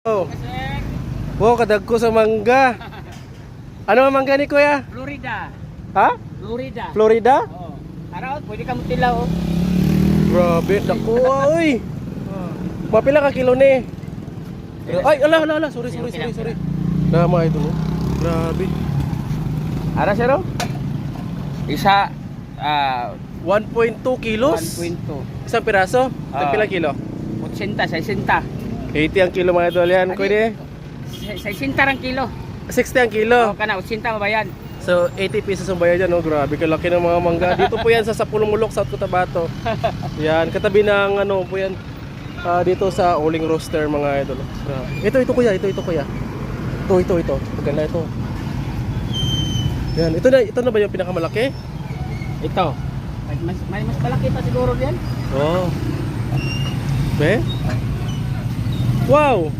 Oh. Wow, kadagko sa mangga. Ano ang mangga ni kuya? Florida. Ha? Florida. Florida? Oo. Araw, pwede ka mutilaw. Grabe, dako oy. Mapila ka kilo ni? Ay, ala, sorry. Dama ito, no? Grabe. Ara sir? Isa 1.2 kilos? 1.2. Isang piraso? Pila kilo? 80, 60. 80 ang kilo mga idol yan, kuya. 60 ang kilo. 60 ang kilo. Oo, kana 80 mabayan. So 80 pesos ang bayad yan, no? Grabe, kalaki ng mga mangga. Dito po yan sa Sapulong-Mulok, South Cotabato. Yan, katabi ng ano po yan. Dito sa Uling Roaster mga idol. Ito kuya, ito kuya. Ito. Maganda ito. Yan, ito na ba yung pinakamalaki? Ito. May mas malaki pa siguro diyan. Oh. Be? Wow!